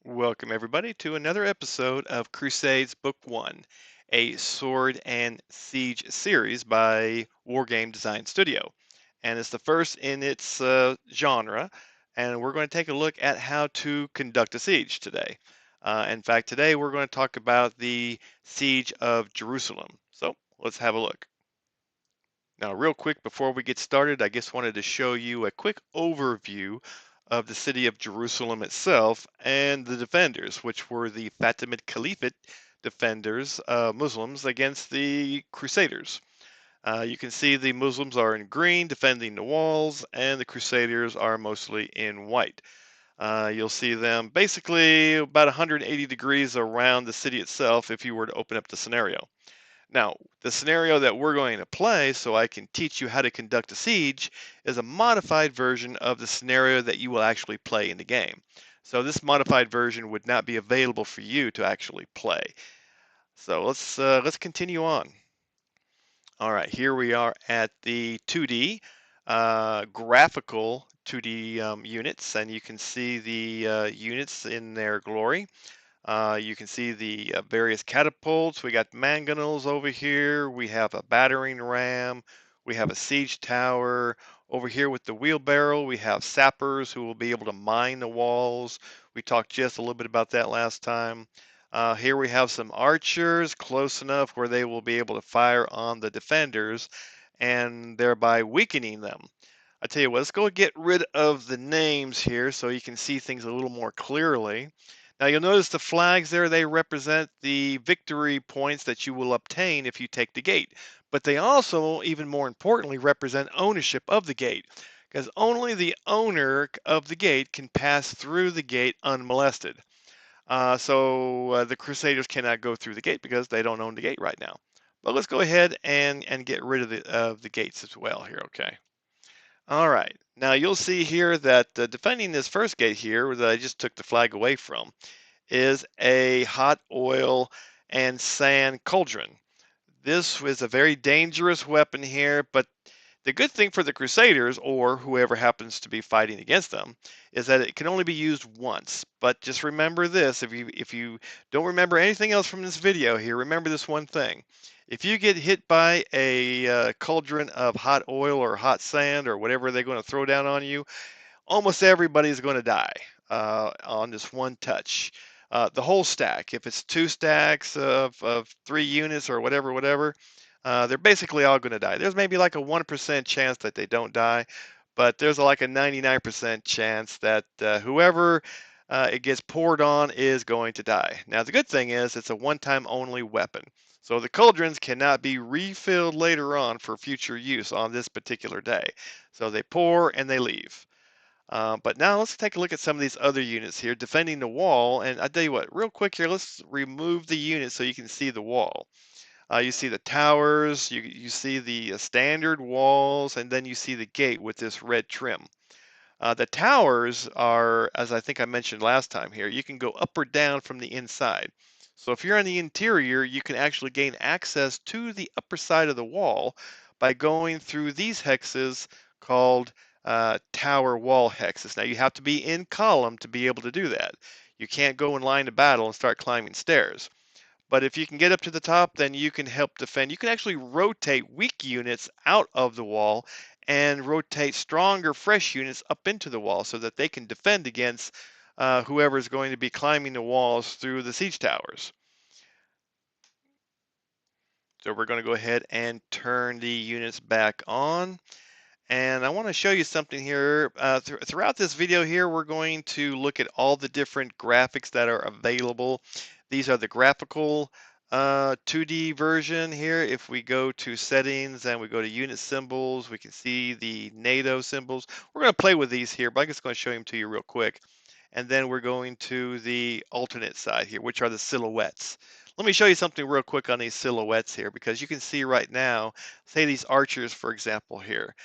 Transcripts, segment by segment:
Welcome, everybody, to another episode of Crusades Book I, a sword and siege series by Wargame Design Studio. And it's the first in its genre, and we're going to take a look at how to conduct a siege today. In fact, today we're going to talk about the Siege of Jerusalem. So let's have a look. Now, real quick before we get started, I just wanted to show you a quick overview of the city of Jerusalem itself and the defenders, which were the Fatimid Caliphate defenders, Muslims, against the Crusaders. You can see the Muslims are in green, defending the walls, and the Crusaders are mostly in white. You'll see them basically about 180 degrees around the city itself if you were to open up the scenario. Now, the scenario that we're going to play so I can teach you how to conduct a siege is a modified version of the scenario that you will actually play in the game. So this modified version would not be available for you to actually play. So let's continue on. All right, here we are at the 2D graphical 2D units, and you can see the units in their glory. You can see the various catapults. We got mangonels over here. We have a battering ram. We have a siege tower. Over here with the wheelbarrow, we have sappers who will be able to mine the walls. We talked just a little bit about that last time. Here we have some archers close enough where they will be able to fire on the defenders and thereby weakening them. I tell you what, let's go get rid of the names here so you can see things a little more clearly. Now you'll notice the flags there, they represent the victory points that you will obtain if you take the gate. But they also, even more importantly, represent ownership of the gate, because only the owner of the gate can pass through the gate unmolested. So the Crusaders cannot go through the gate because they don't own the gate right now. But let's go ahead and get rid of the gates as well here, okay? All right. Now you'll see here that defending this first gate here that I just took the flag away from is a hot oil and sand cauldron. This was a very dangerous weapon here, but the good thing for the Crusaders, or whoever happens to be fighting against them, is that it can only be used once. But just remember this, if you don't remember anything else from this video here, remember this one thing. If you get hit by a cauldron of hot oil or hot sand or whatever they're going to throw down on you, almost everybody is going to die on this one touch. The whole stack, if it's two stacks of 3 units or whatever, they're basically all going to die. There's maybe like a 1% chance that they don't die, but there's like a 99% chance that whoever it gets poured on is going to die. Now, the good thing is it's a one-time only weapon. So the cauldrons cannot be refilled later on for future use on this particular day. So they pour and they leave. But now let's take a look at some of these other units here, defending the wall. And I tell you what, real quick here, let's remove the unit so you can see the wall. You see the towers, you see the standard walls, and then you see the gate with this red trim. The towers are, as I think I mentioned last time here, you can go up or down from the inside. So if you're on the interior, you can actually gain access to the upper side of the wall by going through these hexes called tower wall hexes. Now you have to be in column to be able to do that. You can't go in line of battle and start climbing stairs. But if you can get up to the top, then you can help defend. You can actually rotate weak units out of the wall and rotate stronger, fresh units up into the wall so that they can defend against whoever is going to be climbing the walls through the siege towers. So we're going to go ahead and turn the units back on. And I want to show you something here. Throughout this video here, we're going to look at all the different graphics that are available. These are the graphical 2D version here. If we go to settings and we go to unit symbols, we can see the NATO symbols. We're going to play with these here, but I'm just going to show them to you real quick. And then we're going to the alternate side here, which are the silhouettes. Let me show you something real quick on these silhouettes here, because you can see right now, say these archers, for example, here.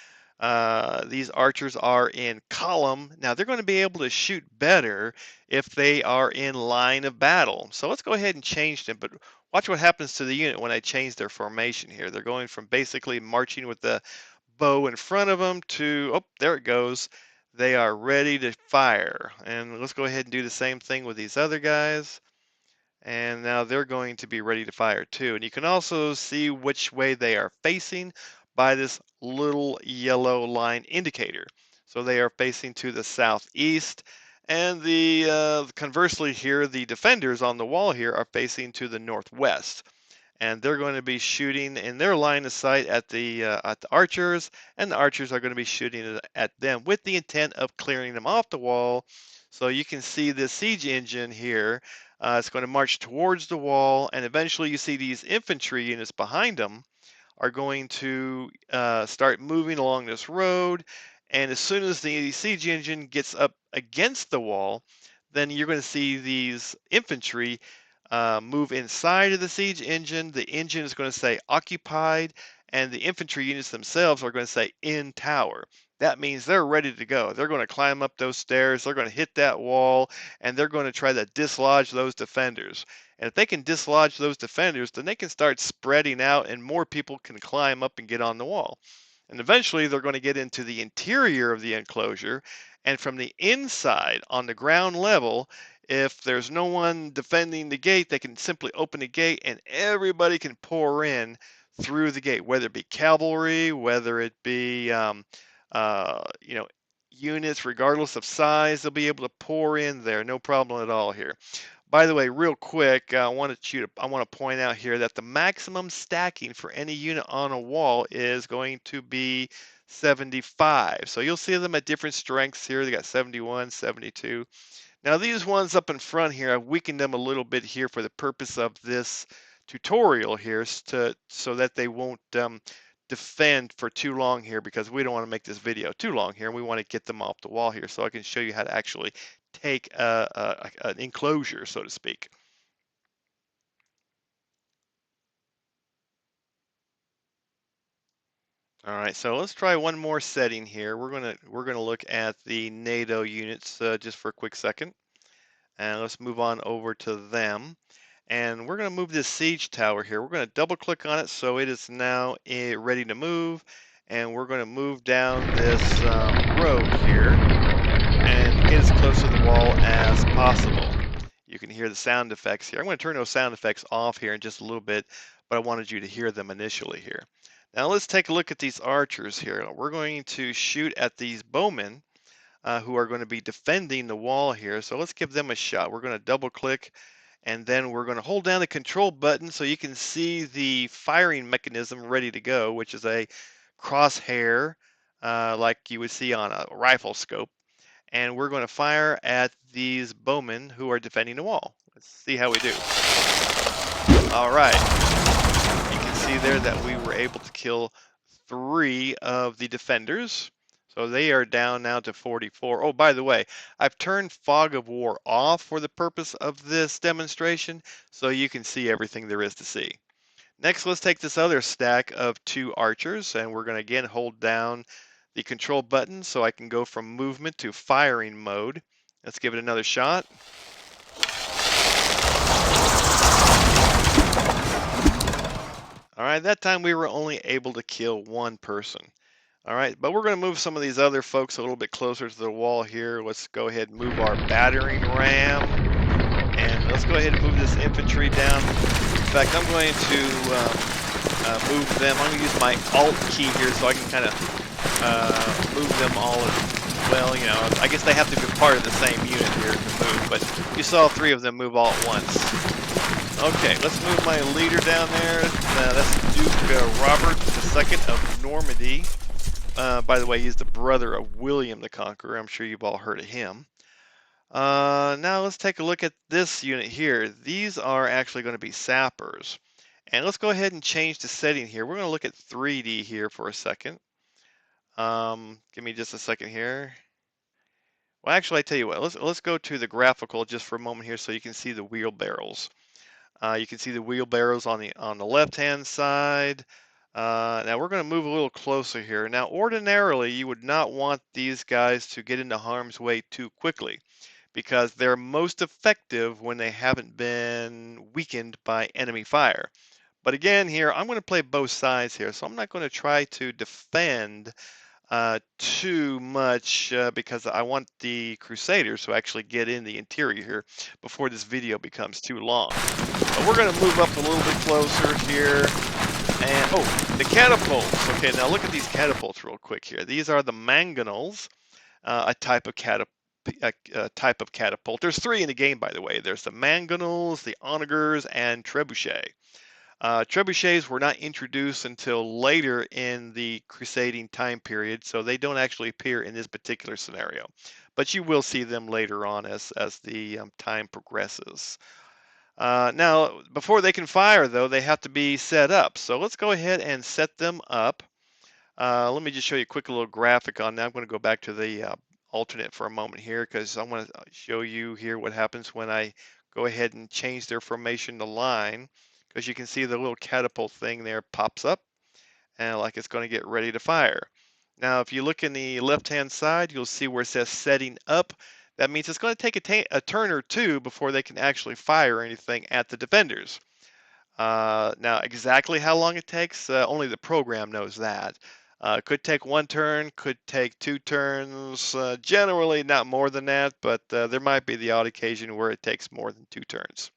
These archers are in column. Now they're going to be able to shoot better if they are in line of battle. So let's go ahead and change them, but watch what happens to the unit when I change their formation here. They're going from basically marching with the bow in front of them to, oh, there it goes. they are ready to fire. And let's go ahead and do the same thing with these other guys. And now they're going to be ready to fire too. And you can also see which way they are facing by this little yellow line indicator. So they are facing to the southeast. And the conversely here, the defenders on the wall here are facing to the northwest, and they're going to be shooting in their line of sight at the archers, and the archers are going to be shooting at them with the intent of clearing them off the wall. So you can see the siege engine here. It's going to march towards the wall, and eventually you see these infantry units behind them are going to start moving along this road. And as soon as the siege engine gets up against the wall, then you're going to see these infantry move inside of the siege engine. The engine is going to say occupied, and the infantry units themselves are going to say in tower. That means they're ready to go. They're going to climb up those stairs, they're going to hit that wall, and they're going to try to dislodge those defenders. And if they can dislodge those defenders, then they can start spreading out and more people can climb up and get on the wall. And eventually they're going to get into the interior of the enclosure. And from the inside, on the ground level, if there's no one defending the gate, they can simply open the gate and everybody can pour in through the gate, whether it be cavalry, whether it be, you know, units, regardless of size, they'll be able to pour in there, no problem at all here. By the way, real quick, I want to point out here that the maximum stacking for any unit on a wall is going to be 75. So you'll see them at different strengths here. They got 71, 72. Now these ones up in front here, I've weakened them a little bit here for the purpose of this tutorial here so that they won't defend for too long here, because we don't want to make this video too long here. We want to get them off the wall here so I can show you how to actually take an enclosure, so to speak. All right, so let's try one more setting here. We're gonna look at the NATO units just for a quick second, and let's move on over to them. And we're gonna move this siege tower here. We're gonna double click on it so it is now ready to move, and we're gonna move down this road here and get as close to the wall as possible. You can hear the sound effects here. I'm going to turn those sound effects off here in just a little bit, but I wanted you to hear them initially here. Now let's take a look at these archers here. We're going to shoot at these bowmen who are going to be defending the wall here. So let's give them a shot. We're going to double click, and then we're going to hold down the control button so you can see the firing mechanism ready to go, which is a crosshair like you would see on a rifle scope. And we're going to fire at these bowmen who are defending the wall. Let's see how we do. All right. You can see there that we were able to kill 3 of the defenders. So they are down now to 44. Oh, by the way, I've turned Fog of War off for the purpose of this demonstration, so you can see everything there is to see. Next, let's take this other stack of 2 archers, and we're going to again hold down the control button so I can go from movement to firing mode. Let's give it another shot. All right, that time we were only able to kill 1 person. All right, but we're going to move some of these other folks a little bit closer to the wall here. Let's go ahead and move our battering ram, and let's go ahead and move this infantry down. In fact, I'm going to move them. I'm going to use my Alt key here so I can kind of move them all as well. You know, I guess they have to be part of the same unit here to move, but you saw 3 of them move all at once. Okay, let's move my leader down there. That's Duke Robert II of Normandy. By the way, he's the brother of William the Conqueror. I'm sure you've all heard of him. Now let's take a look at this unit here. These are actually going to be sappers. And let's go ahead and change the setting here. We're going to look at 3D here for a second. Give me just a second here. Well, actually, I tell you what, let's go to the graphical just for a moment here so you can see the wheelbarrows. You can see the wheelbarrows on the left-hand side. Now we're going to move a little closer here. Now, ordinarily, you would not want these guys to get into harm's way too quickly, because they're most effective when they haven't been weakened by enemy fire. But again, here, I'm going to play both sides here, so I'm not going to try to defend too much because I want the Crusaders to actually get in the interior here before this video becomes too long. But we're going to move up a little bit closer here. And, oh, the catapults. Okay, now look at these catapults real quick here. These are the mangonels, a type of catapult. There's three in the game, by the way. There's the mangonels, the onagers, and trebuchet. Trebuchets were not introduced until later in the crusading time period, so they don't actually appear in this particular scenario. But you will see them later on as the time progresses. Now, before they can fire, though, they have to be set up. So let's go ahead and set them up. Let me just show you a quick little graphic on that. I'm going to go back to the alternate for a moment here because I want to show you here what happens when I go ahead and change their formation to line. Because you can see the little catapult thing there pops up and like it's going to get ready to fire. Now, if you look in the left-hand side, you'll see where it says setting up. That means it's going to take a turn or two before they can actually fire anything at the defenders. Now, exactly how long it takes, only the program knows that. Could take one turn, could take two turns, generally not more than that, but there might be the odd occasion where it takes more than two turns.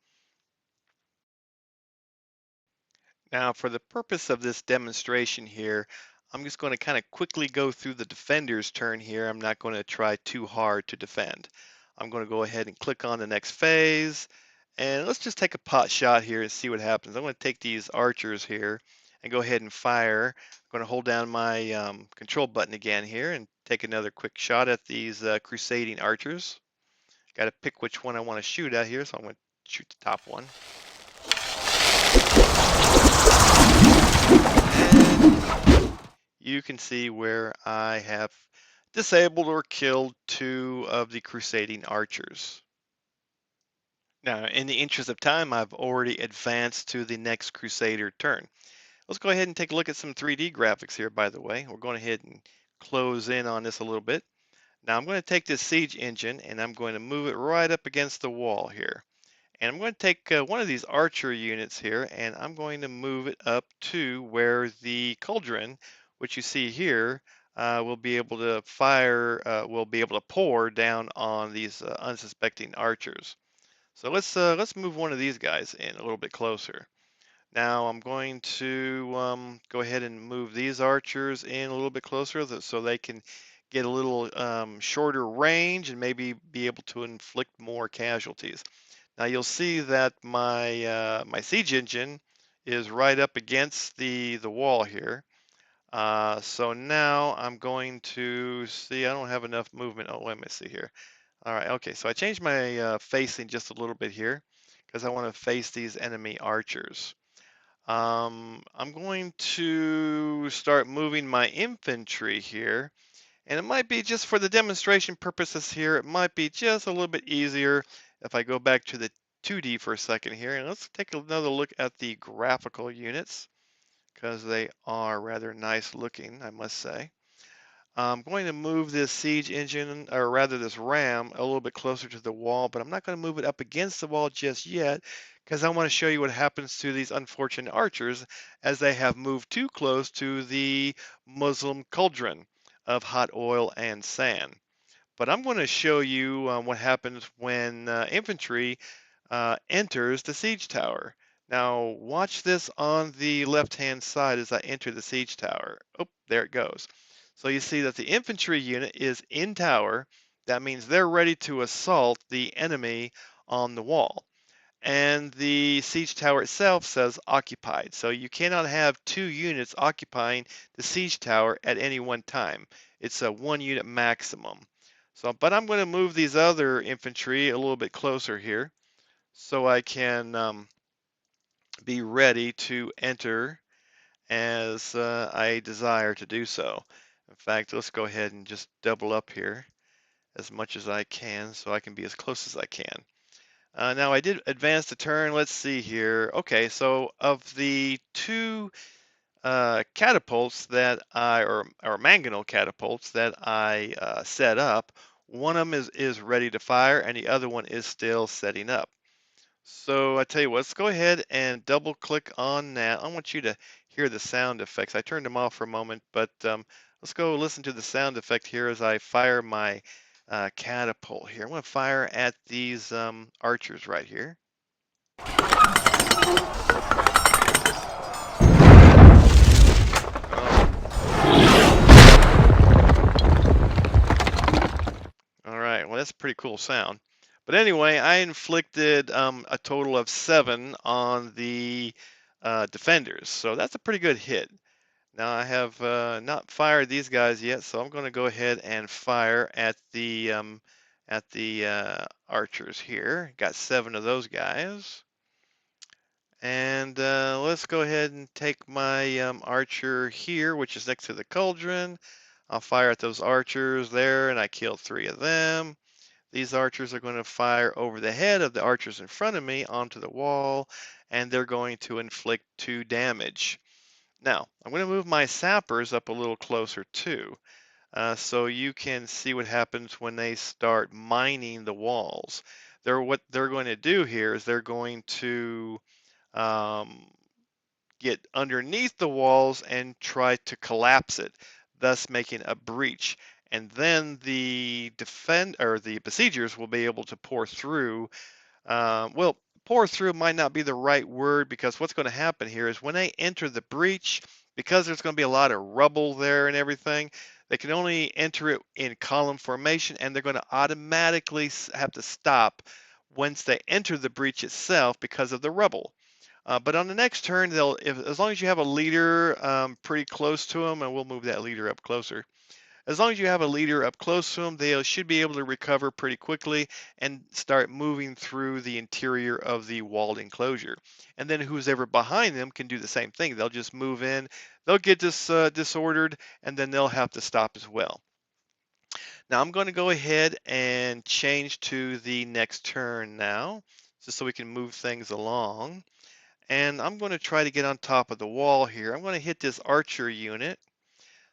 Now, for the purpose of this demonstration here, I'm just going to kind of quickly go through the defender's turn here. I'm not going to try too hard to defend. I'm going to go ahead and click on the next phase. And let's just take a pot shot here and see what happens. I'm going to take these archers here and go ahead and fire. I'm going to hold down my control button again here and take another quick shot at these crusading archers. Got to pick which one I want to shoot at here, so I'm going to shoot the top one. And you can see where I have disabled or killed two of the crusading archers. Now, in the interest of time, I've already advanced to the next crusader turn. Let's go ahead and take a look at some 3D graphics here, by the way. We're going ahead and close in on this a little bit. Now, I'm going to take this siege engine and I'm going to move it right up against the wall here. And I'm going to take one of these archer units here and I'm going to move it up to where the cauldron, which you see here, will be able to fire, will be able to pour down on these unsuspecting archers. So let's move one of these guys in a little bit closer. Now I'm going to go ahead and move these archers in a little bit closer so they can get a little shorter range and maybe be able to inflict more casualties. Now you'll see that my siege engine is right up against the wall here. So now I'm going to see, I don't have enough movement. Oh, let me see here. All right, okay, so I changed my facing just a little bit here because I want to face these enemy archers. I'm going to start moving my infantry here, and it might be just for the demonstration purposes here, it might be just a little bit easier if I go back to the 2D for a second here, and let's take another look at the graphical units because they are rather nice looking, I must say. I'm going to move this siege engine, or rather this ram, a little bit closer to the wall, but I'm not going to move it up against the wall just yet because I want to show you what happens to these unfortunate archers as they have moved too close to the Muslim cauldron of hot oil and sand. But I'm going to show you what happens when infantry enters the siege tower. Now watch this on the left-hand side as I enter the siege tower. Oh, there it goes. So you see that the infantry unit is in tower. That means they're ready to assault the enemy on the wall. And the siege tower itself says occupied. So you cannot have two units occupying the siege tower at any one time. It's a one unit maximum. So, but I'm going to move these other infantry a little bit closer here so I can be ready to enter as I desire to do so. In fact, let's go ahead and just double up here as much as I can so I can be as close as I can. Now I did advance the turn. Let's see here. Okay, so of the two catapults that or mangonel catapults that I set up, one of them is ready to fire and the other one is still setting up. So I tell you what, let's go ahead and double click on that. I want you to hear the sound effects. I turned them off for a moment, but Let's go listen to the sound effect here as I fire my catapult here. I'm going to fire at these archers right here. All right, well, that's a pretty cool sound. But anyway, I inflicted a total of 7 on the defenders, so that's a pretty good hit. Now I have not fired these guys yet, so I'm going to go ahead and fire at the archers here. Got 7 of those guys. And let's go ahead and take my archer here, which is next to the cauldron. I'll fire at those archers there, and I killed 3 of them. These archers are going to fire over the head of the archers in front of me onto the wall, and they're going to inflict 2 damage. Now, I'm going to move my sappers up a little closer too, so you can see what happens when they start mining the walls. What they're going to do here is they're going to um, get underneath the walls and try to collapse it, thus making a breach. And then the besiegers will be able to pour through. Well, pour through might not be the right word, because what's going to happen here is when they enter the breach, because there's going to be a lot of rubble there and everything, they can only enter it in column formation, and they're going to automatically have to stop once they enter the breach itself because of the rubble. But on the next turn, as long as you have a leader pretty close to them, and we'll move that leader up closer. As long as you have a leader up close to them, they should be able to recover pretty quickly and start moving through the interior of the walled enclosure. And then who's ever behind them can do the same thing. They'll just move in, they'll get disordered, and then they'll have to stop as well. Now I'm going to go ahead and change to the next turn now, just so we can move things along. And I'm going to try to get on top of the wall here. I'm going to hit this archer unit.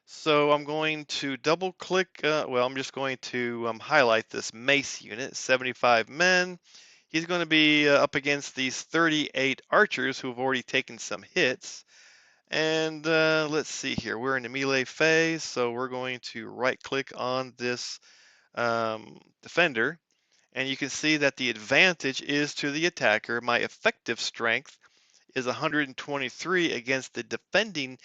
So I'm going to double click, well, I'm just going to highlight this mace unit, 75 men. He's going to be up against these 38 archers who have already taken some hits. And let's see here, we're in the melee phase, so we're going to right click on this defender. And you can see that the advantage is to the attacker. My effective strength is 123 against the defending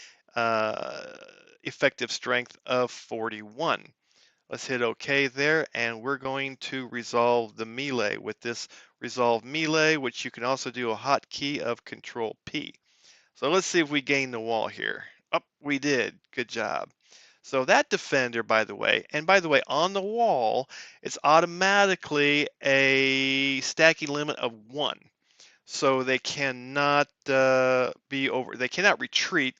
effective strength of 41. Let's hit OK there, and we're going to resolve the melee with this resolve melee, which you can also do a hotkey of Control P. So let's see if we gain the wall here. Oh, we did. Good job. So that defender, by the way, on the wall, it's automatically a stacking limit of 1. So they cannot they cannot retreat.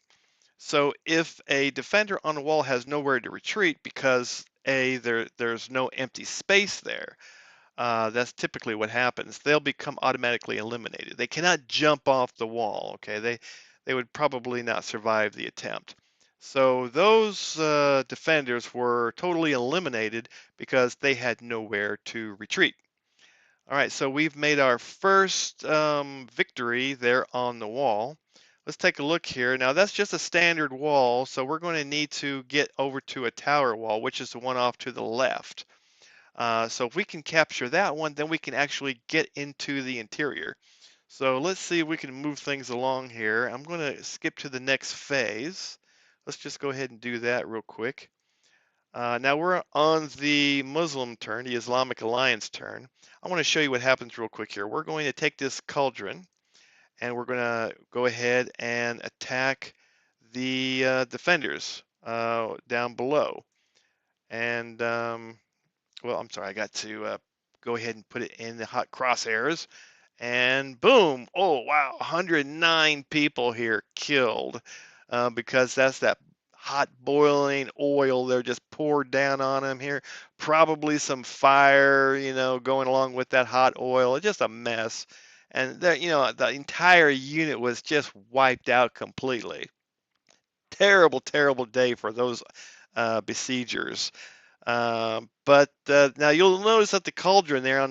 So if a defender on the wall has nowhere to retreat because there's no empty space there, that's typically what happens. They'll become automatically eliminated. They cannot jump off the wall. Okay, they would probably not survive the attempt. So those defenders were totally eliminated because they had nowhere to retreat. All right, so we've made our first victory there on the wall. Let's take a look here. Now that's just a standard wall, so we're going to need to get over to a tower wall, which is the one off to the left. So if we can capture that one, then we can actually get into the interior. So let's see if we can move things along here. I'm going to skip to the next phase. Let's just go ahead and do that real quick. Now we're on the Muslim turn, the Islamic Alliance turn. I want to show you what happens real quick here. We're going to take this cauldron, and we're going to go ahead and attack the defenders down below. And well, I'm sorry, I got to go ahead and put it in the hot crosshairs. And boom! Oh wow, 109 people here killed because that's that hot boiling oil they're just poured down on them here. Probably some fire, going along with that hot oil. It's just a mess. And the entire unit was just wiped out completely. Terrible, terrible day for those besiegers. But now you'll notice that the cauldron there on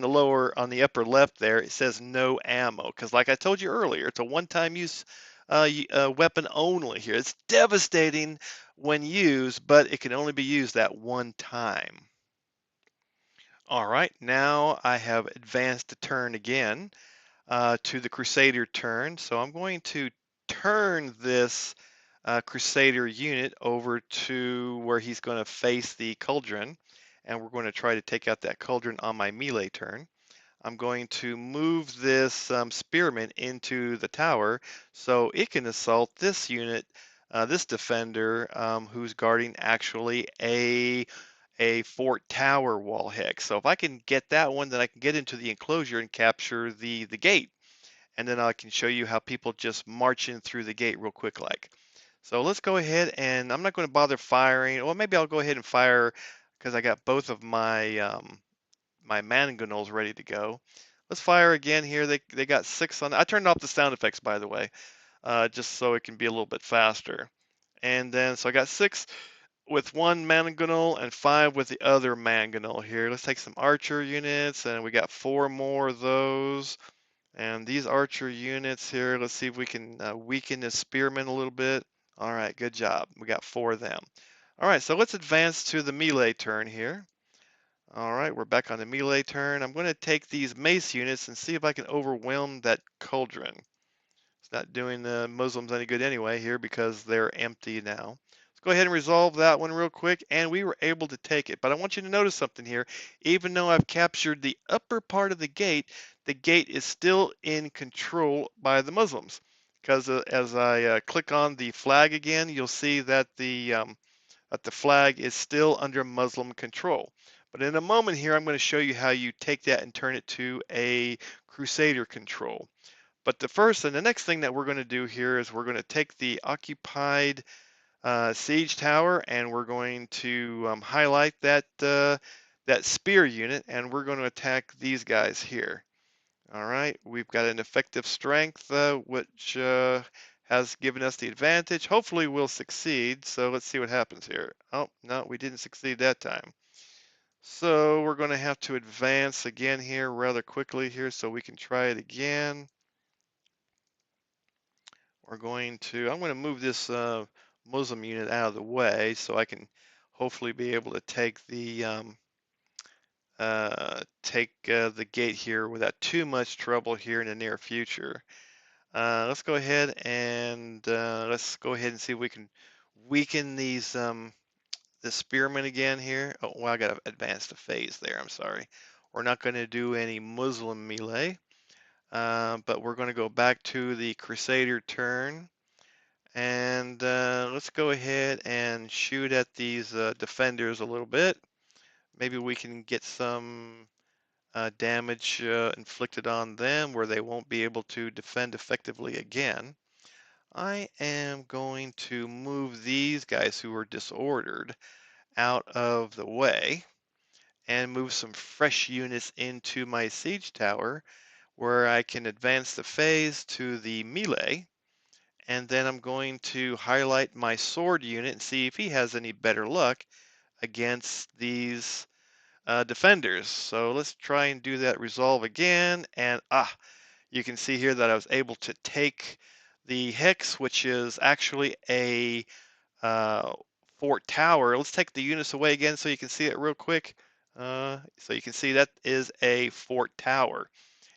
the upper left there, it says no ammo, because like I told you earlier, it's a one-time use weapon only here. It's devastating when used, but it can only be used that one time. All right, now I have advanced the turn again to the Crusader turn. So I'm going to turn this Crusader unit over to where he's going to face the Cauldron, and we're going to try to take out that Cauldron on my melee turn. I'm going to move this spearman into the tower so it can assault this unit, this defender who's guarding actually a fort tower wall hex. So if I can get that one, then I can get into the enclosure and capture the gate. And then I can show you how people just march in through the gate real quick like. So let's go ahead, and I'm not going to bother firing. Well, maybe I'll go ahead and fire because I got both of my mangonels ready to go. Let's fire again here. They got 6 on. I turned off the sound effects, by the way, just so it can be a little bit faster. And then so I got 6 with one mangonel and 5 with the other mangonel here. Let's take some archer units, and we got 4 more of those. And these archer units here, let's see if we can weaken the spearmen a little bit. All right, good job. We got 4 of them. All right, so let's advance to the melee turn here. All right, we're back on the melee turn. I'm going to take these mace units and see if I can overwhelm that cauldron. It's not doing the Muslims any good anyway here because they're empty now. Let's go ahead and resolve that one real quick, and we were able to take it. But I want you to notice something here. Even though I've captured the upper part of the gate is still in control by the Muslims. Because as I click on the flag again, you'll see that the flag is still under Muslim control. But in a moment here, I'm going to show you how you take that and turn it to a Crusader control. But the first and the next thing that we're going to do here is we're going to take the occupied siege tower, and we're going to highlight that spear unit, and we're going to attack these guys here. All right, we've got an effective strength, which has given us the advantage. Hopefully we'll succeed, so let's see what happens here. Oh, no, we didn't succeed that time. So we're going to have to advance again here rather quickly here so we can try it again. I'm going to move this Muslim unit out of the way so I can hopefully be able to take the gate here without too much trouble here in the near future. Let's go ahead and see if we can weaken these the spearmen again here. Oh, well, I got to advance the phase there. I'm sorry. We're not going to do any Muslim melee, but we're going to go back to the Crusader turn. And let's go ahead and shoot at these defenders a little bit. Maybe we can get some damage inflicted on them where they won't be able to defend effectively again. I am going to move these guys who are disordered out of the way and move some fresh units into my siege tower where I can advance the phase to the melee. And then I'm going to highlight my sword unit and see if he has any better luck against these defenders. So let's try and do that resolve again. And you can see here that I was able to take the hex, which is actually a fort tower. Let's take the units away again so you can see it real quick. So you can see that is a fort tower.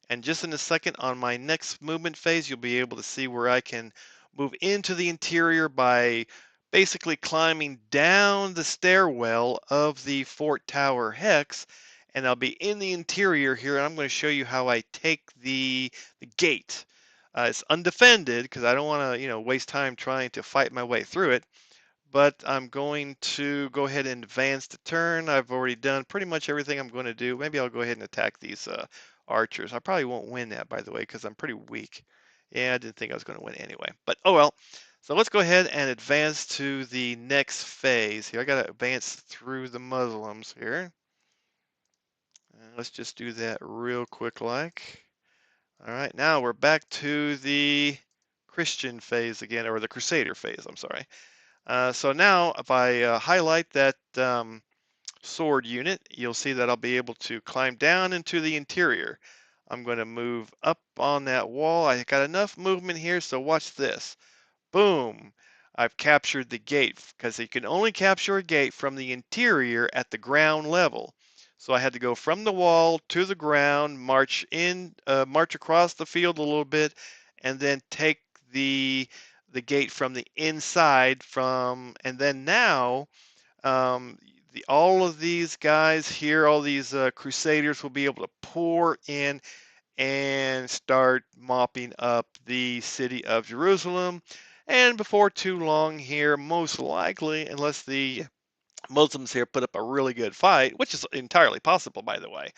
And just in a second on my next movement phase, you'll be able to see where I can move into the interior by basically climbing down the stairwell of the fort tower hex. And I'll be in the interior here, and I'm going to show you how I take the gate. It's undefended because I don't want to, waste time trying to fight my way through it. But I'm going to go ahead and advance the turn. I've already done pretty much everything I'm going to do. Maybe I'll go ahead and attack these archers. I probably won't win that, by the way, because I'm pretty weak. Yeah, I didn't think I was going to win anyway. But oh well. So let's go ahead and advance to the next phase here. I got to advance through the Muslims here. Let's just do that real quick like. All right, now we're back to the Christian phase again, or the Crusader phase, I'm sorry. So now if I highlight that sword unit, you'll see that I'll be able to climb down into the interior. I'm going to move up on that wall. I got enough movement here, so watch this. Boom. I've captured the gate because you can only capture a gate from the interior at the ground level. So I had to go from the wall to the ground, march across the field a little bit, and then take the gate from the inside and then now all of these guys here, all these Crusaders will be able to pour in and start mopping up the city of Jerusalem. And before too long here, most likely, unless the Muslims here put up a really good fight, which is entirely possible, by the way.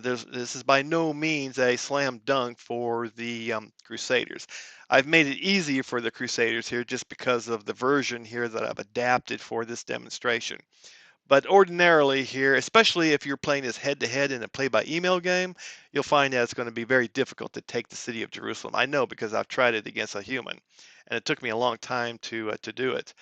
This is by no means a slam dunk for the Crusaders. I've made it easier for the Crusaders here just because of the version here that I've adapted for this demonstration. But ordinarily here, especially if you're playing this head-to-head in a play-by-email game, you'll find that it's going to be very difficult to take the city of Jerusalem. I know because I've tried it against a human, and it took me a long time to do it.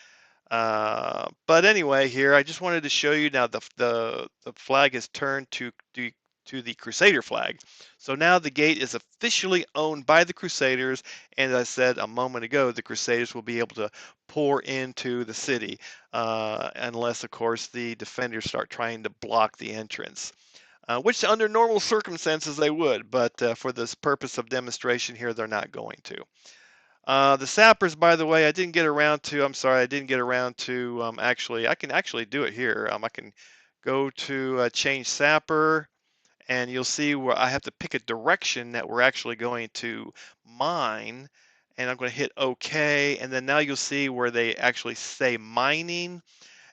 But anyway, here I just wanted to show you now the flag is turned to the Crusader flag. So now the gate is officially owned by the Crusaders, and as I said a moment ago, the Crusaders will be able to pour into the city, unless, of course, the defenders start trying to block the entrance. Which under normal circumstances they would, but for this purpose of demonstration here, they're not going to. The Sappers, by the way, I'm sorry, I didn't get around to I can actually do it here. I can go to change Sapper, and you'll see where I have to pick a direction that we're actually going to mine, and I'm going to hit OK, and then now you'll see where they actually say mining.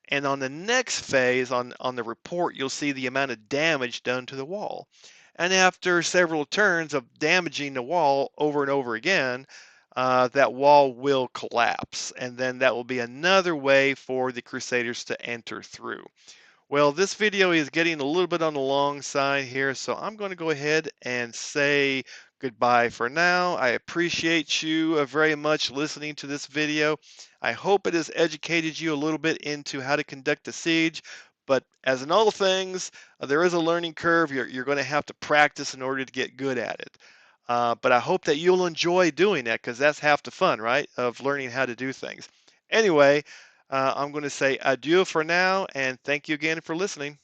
And on the next phase, on the report, you'll see the amount of damage done to the wall. And after several turns of damaging the wall over and over again, that wall will collapse. And then that will be another way for the Crusaders to enter through. Well, this video is getting a little bit on the long side here, so I'm going to go ahead and say goodbye for now. I appreciate you very much listening to this video. I hope it has educated you a little bit into how to conduct a siege, but as in all things, there is a learning curve. You're going to have to practice in order to get good at it. But I hope that you'll enjoy doing that because that's half the fun, right, of learning how to do things. Anyway, I'm going to say adieu for now, and thank you again for listening.